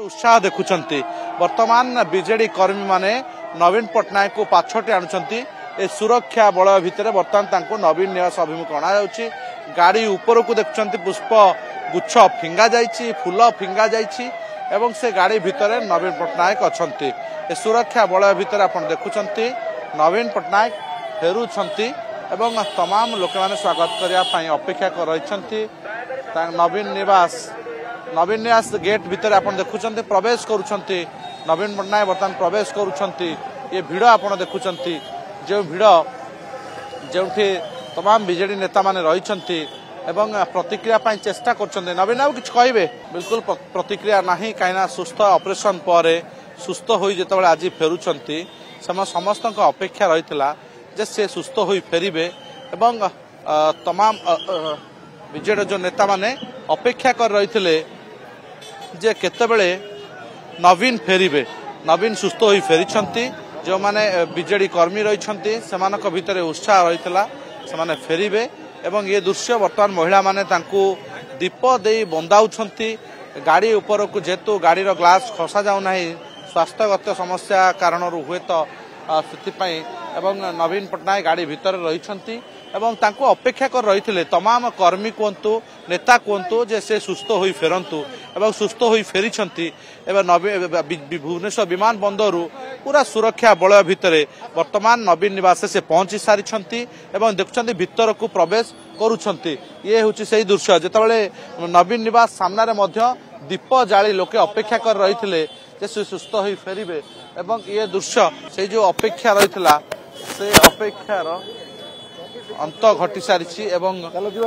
उत्साह देखुंट वर्तमान बीजेडी कर्मी माने नवीन पट्टनायक को पाछटे आणुंट ए सुरक्षा बलय भितर बर्तमान नवीन निवास अभिमुख अणा गाड़ी ऊपर को देखुं पुष्प गुच्छ फिंगा जाइछि फूल फिंगा जाइछि एवं से गाड़ी भितर नवीन पट्टनायक अच्छा ए सुरक्षा बलय भितर आप देखुं नवीन पट्टनायक फेरुंट एवं तमाम लोक मैंने स्वागत करने अपेक्षा कर रही नवीन निवास गेट भितर आप देखुं प्रवेश करुँच नवीन पट्टनायक बर्तमान प्रवेश करुँच ये भिड़ आप देखुं जो भिड़ जो तमाम बीजेडी नेता माने रही एवं प्रतिक्रिया चेष्टा कर नवीन बाबू किछ कहिबे बिल्कुल प्रतिक्रिया नहीं कहीं सुस्थ ऑपरेशन पर सुस्थ होई जेतबेले आज फेरुचंती समस्त अपेक्षा रही जे से सुस्थ होई फेरिबे एवं तमाम बीजेडी जो नेता माने अपेक्षा कर रही जे केतेबेले नवीन फेरिबे नवीन सुस्थ होई फेरिचंती जो माने बीजेडी कर्मी रही से भितर उत्साह रही से फेरिबे एवं ये दृश्य वर्तमान महिला माने तांकू दीप दे बंदाउछंती गाड़ी ऊपर को जेतु गाड़ी रो ग्लास खसा जाउ नाही स्वास्थ्यगत समस्या कारण हुए तो एवं नवीन पट्टनायक गाड़ी भितर रही एवं तांकू अपेक्षा कर रही तमाम कर्मी कहतु नेता कहतु जे से सुस्थ होई फेरंतु एवं सुस्थ होई फेरिछंती एवं भुवनेश्वर विमान बंदर पूरा सुरक्षा बलय भितर वर्तमान नवीन निवास से पहुंची सारी एवं देखुं भीतर को प्रवेश करुछंती ये हूँ से दृश्य जितेबाला नवीन निवास सामने दीप जाली लोके अपेक्षा कर रही से सुस्थ होई फेरिबे एवं ये दृश्य से जो अपेक्षा रही से अपेक्षार अंत घटी सारी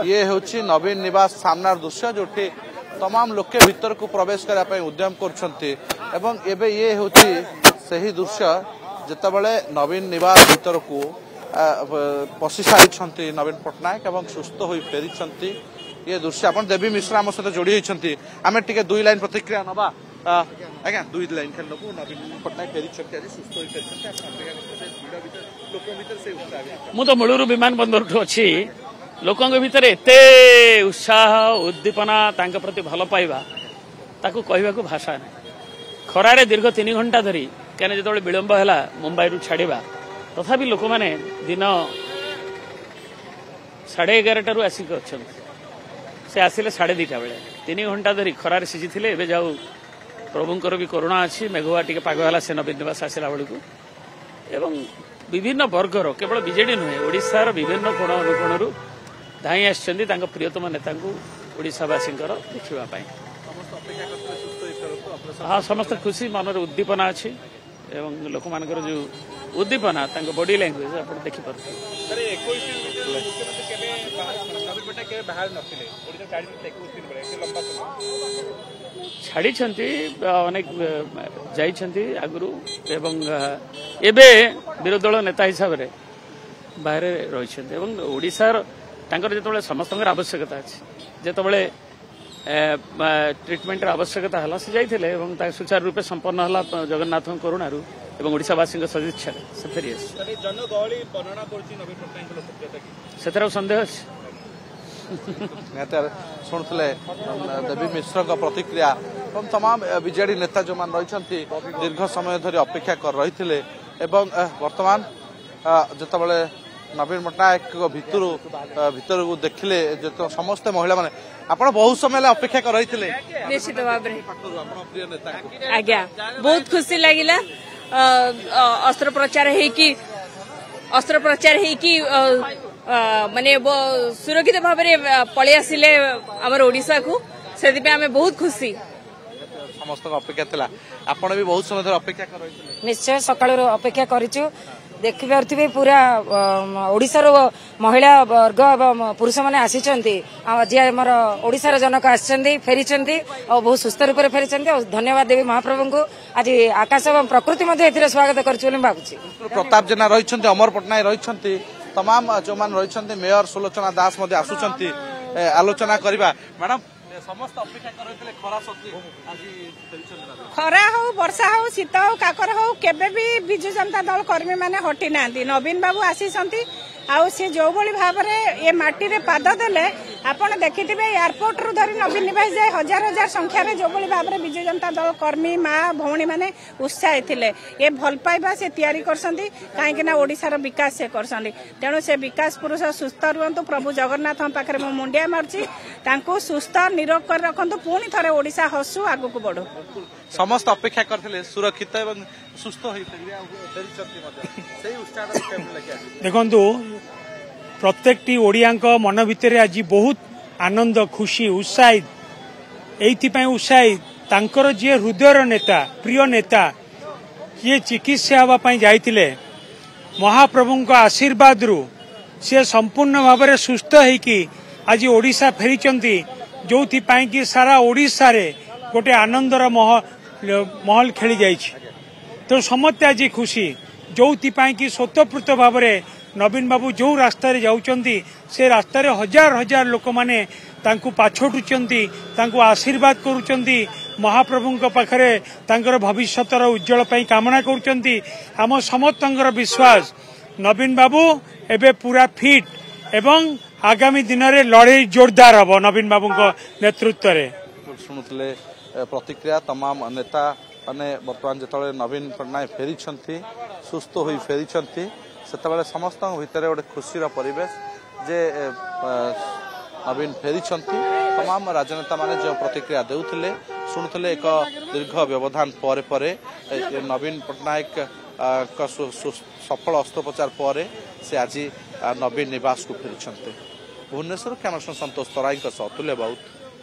ये हूँ नवीन निवास सामनार दृश्य जो तमाम लोके भीतर को प्रवेश करने उद्यम कर ये हूँ सही दृश्य जितेबाला नवीन निवास भीतर को पशि सारी नवीन पट्टनायक एवं सुस्थ होई फेरी ये दृश्य आप देवी मिश्रा आम सहित जोड़ी होती आम टे दुई लाइन प्रतिक्रिया नवा आज्ञा दुई लाइन खाली नबू नवीन पट्टनायक फेरी सुस्थ होई मु तो मूलरू विमान बंदर अच्छी लोकों भितर एते उत्साह उद्दीपना तांके प्रति भल पाइबा ताकू कहवा भाषा नहीं खरारे दीर्घ 3 घंटा धरी कहीं जो विलंब है मुंबई रू छाड़ा तथापि लोक मैंने दिन 11:30 आसिक अच्छा से आसिले 2:30 बेले 3 घंटा धरी खरारे सिझी थे जाऊ प्रभुंर भी करुणा अच्छी मेघुआ टे पागला से नवीन निवास आसला बेलू एवं विभिन्न वर्गर केवल बीजेडी नुहे ओडिशार विभिन्न कोण अनुकोणरू धाई आसछन्ती प्रियतम नेता ओडिशावासी देखा हाँ समस्त खुशी मनर उद्दीपना अच्छी एवं लोक मान जो उद्दीपना बॉडी लैंग्वेज आप देखिपार छाड़ी अनेक जाइछन्ती आगुरु एवं एबे विरोधी दल नेता हिसाब से बाहर रही ओडिशार जो समस्त आवश्यकता अच्छी जितेबाला ट्रिटमेंट आवश्यकता है से जाते सुचारू रूपे संपन्न है जगन्नाथ करुणारू एवं ओडिशावासी सदिच्छा से फेरी से सन्देह अच्छे शुणुले देवी मिश्र प्रतिक्रिया तमाम बीजेडी नेता जो मान रही दीर्घ समय धरी अपेक्षा कर रही वर्तमान जितेबाला नवीन पट्टनायक भितर को देखिले जो समस्त महिला माने आपण बहुत समय अपेक्षा कर रही थे निश्चित भाव आज्ञा बहुत खुशी लगिला अस्त्रोपचार माने सुरक्षित भाव में पलि आसिले आमर ओडिशा को से आम बहुत खुशी समस्त अपेक्षा थिला आपण भी बहुत समय अपेक्षा कर रही निश्चय सकाळ अपेक्षा करिछु देखि पारथिबे पूरा ओडिशार महिला वर्ग एवं पुरुष माने आसीचंती आज हमर ओडिशार जनक आछंती फेरिचंती और बहुत सुस्थ रूप में फेरिचंती और धन्यवाद देवी महाप्रभु को आज आकाश एवं प्रकृति मध्ये एथिरे स्वागत करछु बोली भाबुछि प्रताप जेना रहिचंती अमर पट्टनायक रहिचंती तमाम जो मान रहिचंती मेयर सुलोचना दास मध्ये आसुचंती आलोचना करबा मैडम समस्त अपेक्षा करथले खरा सत्य आज फेरिचंती खरा हो वर्षा हो शीत हो काकर हो केबे भी बिजु जनता दल कर्मी माने हटी नांती नवीन बाबू आसी संती आउ से जो बळी भाबरे ए माटी रे पाद देले ଆପଣ ଦେଖିଥିବେ ଏୟାରପୋର୍ଟ ରୁ ଧରି ନବୀନ ନିବାସ ଯାଏ हजार हजार संख्यार जो भाव में विजु जनता दल कर्मी माँ भौणी मैंने उत्साहित थे ये भल पाइबा से तैयारी करसंती कहीं ओडिशार विकास से करसंती तेणु से विकास पुरुष सुस्थ रुहतु प्रभु जगन्नाथ पाखे मु मुंडिया मार्ची सुस्थ निरोग कर रखु पुणी थे ओडिशा हसु आगु को बढ़ू समस्त अपेक्षा करते सुरक्षित एवं सुस्थ देखु प्रत्येक ओडिया मन भितर आज बहुत आनंद खुशी उत्साहित एइथिपाई उत्साहित तांकर जी हृदयर नेता प्रिय नेता ये चिकित्सा हाँवाई जाइतिले महाप्रभु आशीर्वाद रु सी संपूर्ण भाव में सुस्थ होकी आज ओडिशा फेरी जो कि सारा ओडिशा रे गोटे आनंदर महल खेली जाइए तो समस्ते आज खुशी जो कि स्वतःपूत भाव में नवीन बाबू जो रास्ता जाउचंती से रास्ता हजार हजार लोक माने तांकु पाछोटुचंती तांकु आशीर्वाद करूचंती महाप्रभु पाखरे तांकर भविष्यतर उज्जवल पई कामना करूचंती आम समस्तंकर विश्वास नवीन बाबू एबे पूरा फिट एवं आगामी दिन में लड़ाई जोरदार हम नवीन बाबू नेतृत्व में शुणुले प्रतिक्रिया तमाम नेता माने वर्तमान जो नवीन पट्टनायक फेरी सुस्थ हो फेरी से समस्त भितर गोटे खुशी परिवेश जे नवीन फेरी तमाम राजनेता माने जो प्रतिक्रिया देउथिले शुणुले एक दीर्घ व्यवधान पर नवीन पट्टनायक सफल अस्त्रोपचार पर से आज नवीन निवास को फेरी भुवनेश्वर कैमरा संतोष तराई अतुल्य बाउत।